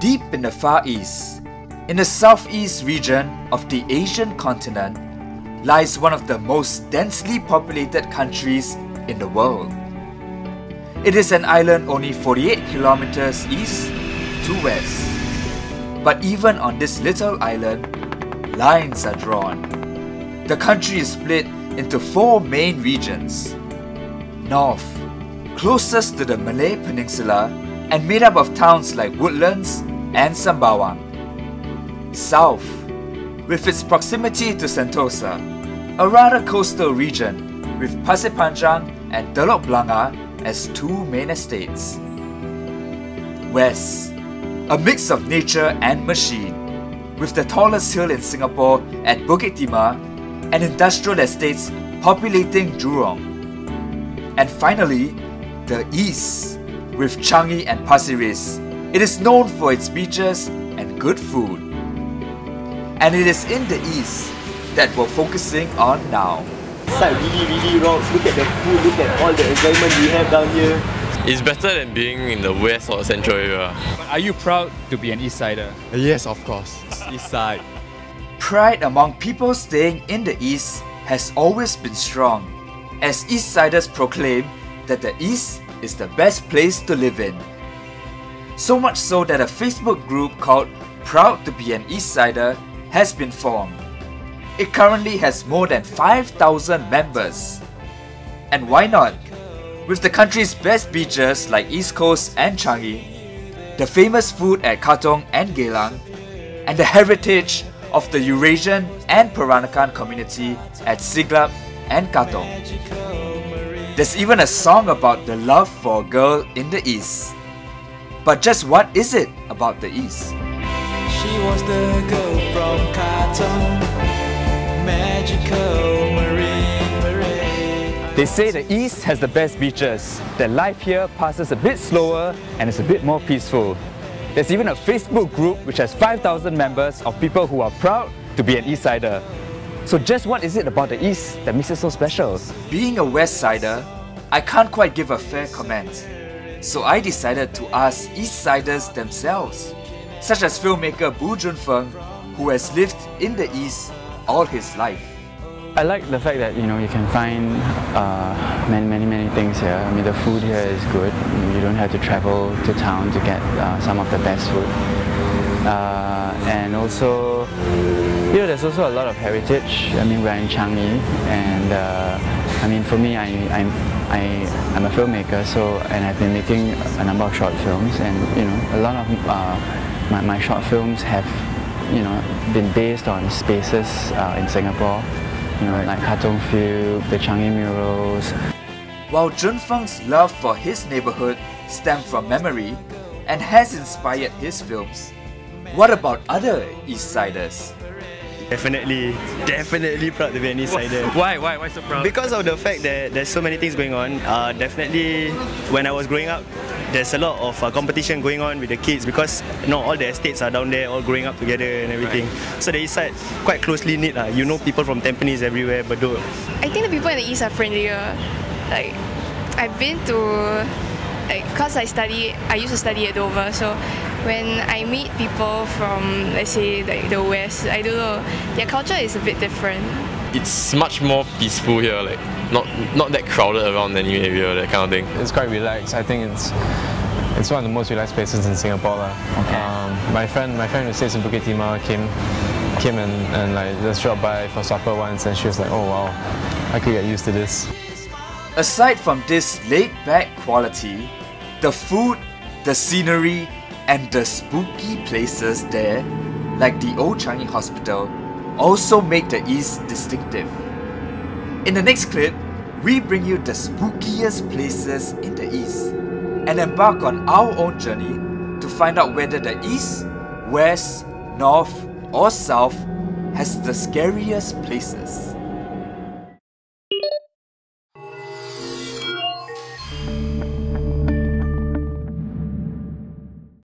Deep in the Far East, in the southeast region of the Asian continent, lies one of the most densely populated countries in the world. It is an island only 48 kilometers east to west. But even on this little island, lines are drawn. The country is split into 4 main regions. North, closest to the Malay Peninsula and made up of towns like Woodlands and Sembawang. South, with its proximity to Sentosa, a rather coastal region with Pasir Panjang and Telok Blangah as 2 main estates. West, a mix of nature and machine, with the tallest hill in Singapore at Bukit Timah and industrial estates populating Jurong. And finally, the East, with Changi and Pasir Ris. It is known for its beaches and good food. And it is in the East that we're focusing on now. Side really rocks. Look at the food, look at all the enjoyment we have down here. It's better than being in the west or central area. Are you proud to be an East Sider? Yes, of course. East Side. Pride among people staying in the East has always been strong, as East Siders proclaim that the East is the best place to live in. So much so that a Facebook group called Proud to be an East Sider has been formed. It currently has more than 5,000 members. And why not? With the country's best beaches like East Coast and Changi, the famous food at Katong and Geylang, and the heritage of the Eurasian and Peranakan community at Siglap and Katong. There's even a song about the love for a girl in the East. But just what is it about the East? She was the girl from Katong, magical marine. They say the East has the best beaches, that life here passes a bit slower and is a bit more peaceful. There's even a Facebook group which has 5,000 members of people who are proud to be an East Sider. So just what is it about the East that makes it so special? Being a West Sider, I can't quite give a fair comment. So I decided to ask East Siders themselves, such as filmmaker Bu Junfeng, who has lived in the East all his life. I like the fact that you can find many things here. I mean, the food here is good. You don't have to travel to town to get some of the best food. And also, there's also a lot of heritage. I mean, we're in Changi, and I mean, for me, I'm a filmmaker, and I've been making a number of short films, and a lot of my short films have been based on spaces in Singapore. Like Katong Field, the Changi murals. While Junfeng's love for his neighborhood stemmed from memory and has inspired his films, what about other East Siders? Definitely proud to be an East Sider. Why so proud? Because of the fact that there's so many things going on. Definitely, when I was growing up, there's a lot of competition going on with the kids because all the estates are down there, all growing up together and everything. Right. So the East Side quite closely knit. You know people from Tampines everywhere, Bedok. I think the people in the East are friendlier. Like, I've been to, because I used to study at Dover, so when I meet people from, let's say, the West, I don't know, their culture is a bit different. It's much more peaceful here, like not that crowded around any area, that kind of thing. It's quite relaxed. I think it's one of the most relaxed places in Singapore. Okay. My friend who stays in Bukit Timah came and like just dropped by for supper once, and she was like, oh wow, I could get used to this. Aside from this laid-back quality, the food, the scenery, and the spooky places there, like the Old Changi Hospital, also make the East distinctive. In the next clip, we bring you the spookiest places in the East and embark on our own journey to find out whether the East, West, North, or South has the scariest places.